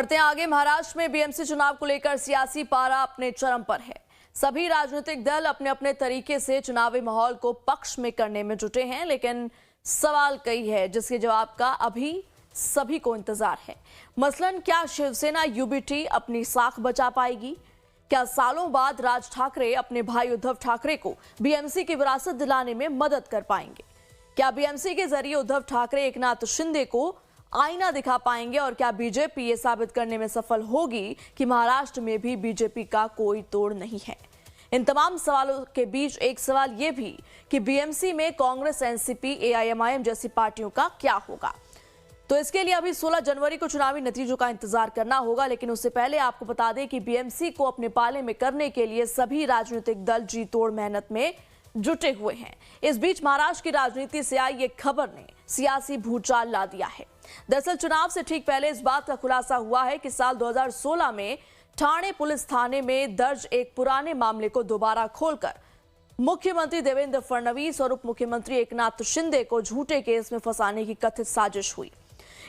बढ़ते हैं आगे। महाराष्ट्र में बीएमसी चुनाव को लेकर सियासी पारा अपने चरम पर है। सभी राजनीतिक दल अपने अपने तरीके से चुनावी माहौल को पक्ष में करने में जुटे हैं, लेकिन सवाल कई है जिसके जवाब का अभी सभी को इंतजार है। मसलन, क्या शिवसेना यूबीटी अपनी साख बचा पाएगी? क्या सालों बाद राज ठाकरे अपने भाई उद्धव ठाकरे को बीएमसी की विरासत दिलाने में मदद कर पाएंगे? क्या बीएमसी के जरिए उद्धव ठाकरे एकनाथ शिंदे को आईना दिखा पाएंगे? और क्या बीजेपी ये साबित करने में सफल होगी कि महाराष्ट्र में भी बीजेपी का कोई तोड़ नहीं है? इन तमाम सवालों के बीच एक सवाल ये भी कि बीएमसी में कांग्रेस, एनसीपी, एआईएमआईएम जैसी पार्टियों का क्या होगा? तो इसके लिए अभी 16 जनवरी को चुनावी नतीजों का इंतजार करना होगा, लेकिन उससे पहले आपको बता दें कि बीएमसी को अपने पाले में करने के लिए सभी राजनीतिक दल जी तोड़ मेहनत में जुटे हुए हैं। इस बीच महाराष्ट्र की राजनीति से आई एक खबर ने सियासी भूचाल ला दिया है। दरअसल चुनाव से ठीक पहले इस बात का खुलासा हुआ है कि साल 2016 में ठाणे पुलिस थाने में दर्ज एक पुराने मामले को दोबारा खोलकर मुख्यमंत्री देवेंद्र फडणवीस और उप मुख्यमंत्री एकनाथ शिंदे को झूठे केस में फंसाने की कथित साजिश हुई।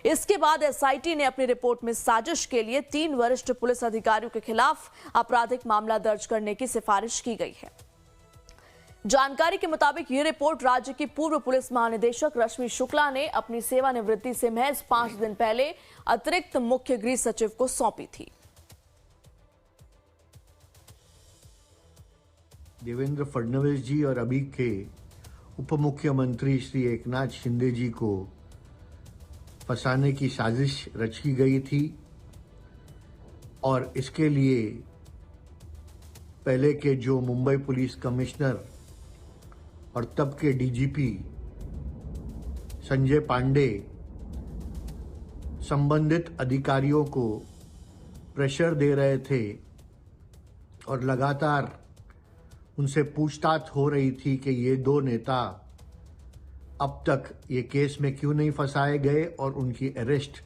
इसके बाद एसआईटी ने अपनी रिपोर्ट में साजिश के लिए 3 वरिष्ठ पुलिस अधिकारियों के खिलाफ आपराधिक मामला दर्ज करने की सिफारिश की गई है। जानकारी के मुताबिक ये रिपोर्ट राज्य की पूर्व पुलिस महानिदेशक रश्मि शुक्ला ने अपनी सेवानिवृत्ति से महज 5 दिन पहले अतिरिक्त मुख्य गृह सचिव को सौंपी थी। देवेंद्र फडणवीस जी और अभी के उप मुख्यमंत्री श्री एकनाथ शिंदे जी को फंसाने की साजिश रची गई थी और इसके लिए पहले के जो मुंबई पुलिस कमिश्नर और तब के डीजीपी संजय पांडे संबंधित अधिकारियों को प्रेशर दे रहे थे और लगातार उनसे पूछताछ हो रही थी कि ये 2 नेता अब तक ये केस में क्यों नहीं फंसाए गए और उनकी अरेस्ट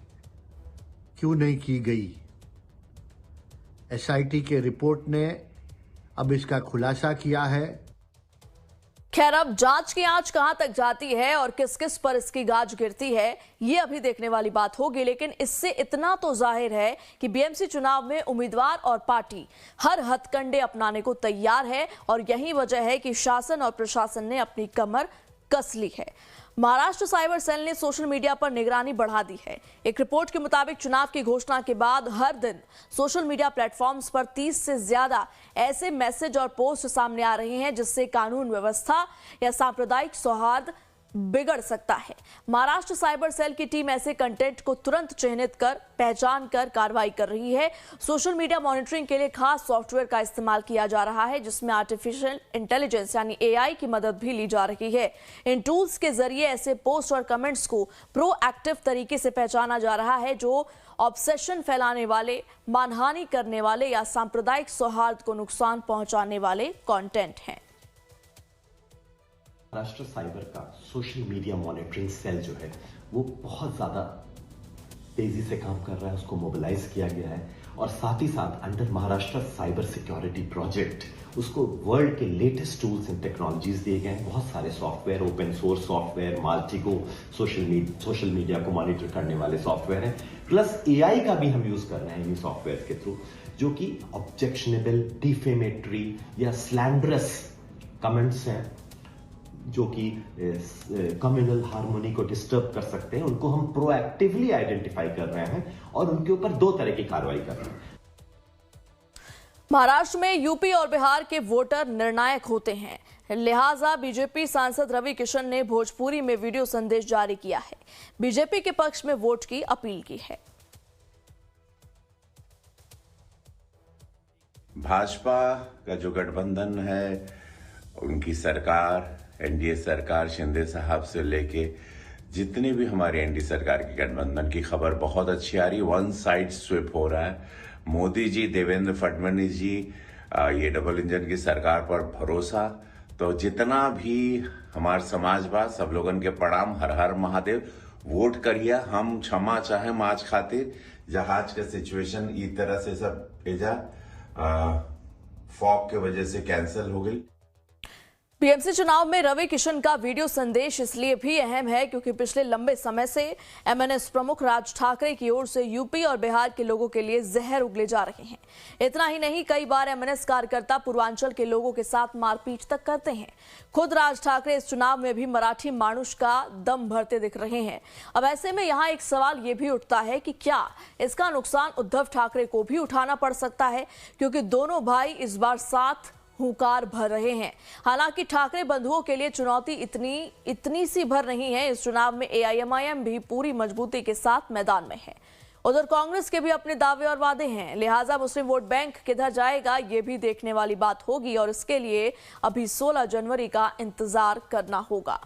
क्यों नहीं की गई। एसआईटी के रिपोर्ट ने अब इसका खुलासा किया है। खैर, अब जांच की आंच कहां तक जाती है और किस किस पर इसकी गाज गिरती है, ये अभी देखने वाली बात होगी। लेकिन इससे इतना तो जाहिर है कि बीएमसी चुनाव में उम्मीदवार और पार्टी हर हथकंडे अपनाने को तैयार है और यही वजह है कि शासन और प्रशासन ने अपनी कमर कस ली है। महाराष्ट्र साइबर सेल ने सोशल मीडिया पर निगरानी बढ़ा दी है। एक रिपोर्ट के मुताबिक चुनाव की घोषणा के बाद हर दिन सोशल मीडिया प्लेटफॉर्म्स पर 30 से ज्यादा ऐसे मैसेज और पोस्ट सामने आ रहे हैं जिससे कानून व्यवस्था या सांप्रदायिक सौहार्द बिगड़ सकता है। महाराष्ट्र साइबर सेल की टीम ऐसे कंटेंट को तुरंत चिन्हित कर, पहचान कर कार्रवाई कर रही है। सोशल मीडिया मॉनिटरिंग के लिए खास सॉफ्टवेयर का इस्तेमाल किया जा रहा है जिसमें आर्टिफिशियल इंटेलिजेंस यानी एआई की मदद भी ली जा रही है। इन टूल्स के जरिए ऐसे पोस्ट और कमेंट्स को प्रोएक्टिव तरीके से पहचाना जा रहा है जो ऑब्सेशन फैलाने वाले, मानहानि करने वाले या सांप्रदायिक सौहार्द को नुकसान पहुंचाने वाले कंटेंट हैं। महाराष्ट्र साइबर का सोशल मीडिया मॉनिटरिंग सेल जो है वो बहुत ज़्यादा तेज़ी से काम कर रहा है, उसको मोबिलाइज किया गया है और साथ ही साथ under Maharashtra cyber security project उसको वर्ल्ड के लेटेस्ट टूल्स एंड टेक्नोलॉजीज दिए गए हैं। बहुत सारे सॉफ्टवेयर, ओपन सोर्स सॉफ्टवेयर, माल्टिको सोशल मीडिया को मॉनिटर करने वाले सॉफ्टवेयर हैं, प्लस एआई का भी हम यूज़ कर रहे हैं इन सॉफ्टवेयर के थ्रू, जो कि ऑब्जेक्शनेबल, डिफेमेटरी या स्लैंडरस कमेंट्स हैं जो कि कम्युनल हार्मोनी को डिस्टर्ब कर सकते हैं, उनको हम प्रोएक्टिवली आइडेंटिफाई कर रहे हैं और उनके ऊपर 2 तरह की कार्रवाई कर रहे हैं। महाराष्ट्र में यूपी और बिहार के वोटर निर्णायक होते हैं, लिहाजा बीजेपी सांसद रवि किशन ने भोजपुरी में वीडियो संदेश जारी किया है। बीजेपी के पक्ष में वोट की अपील की है। भाजपा का जो गठबंधन है, उनकी सरकार, एनडीए सरकार, शिंदे साहब से लेके जितने भी हमारी एनडीए सरकार की गठबंधन की खबर बहुत अच्छी आ रही है। 1 साइड स्विप हो रहा है। मोदी जी, देवेंद्र फडणवीस जी, ये डबल इंजन की सरकार पर भरोसा। तो जितना भी हमारे समाजवाद, सब लोगन के प्रणाम, हर हर महादेव। वोट करिए, हम क्षमा चाहे माज खातिर। जहाज का सिचुएशन इस तरह से सब भेजा, फॉग के वजह से कैंसिल हो गई। बीएमसी चुनाव में रवि किशन का वीडियो संदेश इसलिए भी अहम है क्योंकि पिछले लंबे समय से एमएनएस प्रमुख राज ठाकरे की ओर से यूपी और बिहार के लोगों के लिए जहर उगले जा रहे हैं। इतना ही नहीं, कई बार एमएनएस कार्यकर्ता पूर्वांचल के लोगों के साथ मारपीट तक करते हैं। खुद राज ठाकरे इस चुनाव में भी मराठी मानुष का दम भरते दिख रहे हैं। अब ऐसे में यहाँ एक सवाल ये भी उठता है कि क्या इसका नुकसान उद्धव ठाकरे को भी उठाना पड़ सकता है, क्योंकि दोनों भाई इस बार साथ हुंकार भर रहे हैं। हालांकि ठाकरे बंधुओं के लिए चुनौती इतनी सी भर नहीं है। इस चुनाव में एआईएमआईएम भी पूरी मजबूती के साथ मैदान में है। उधर कांग्रेस के भी अपने दावे और वादे हैं, लिहाजा मुस्लिम वोट बैंक किधर जाएगा ये भी देखने वाली बात होगी और इसके लिए अभी 16 जनवरी का इंतजार करना होगा।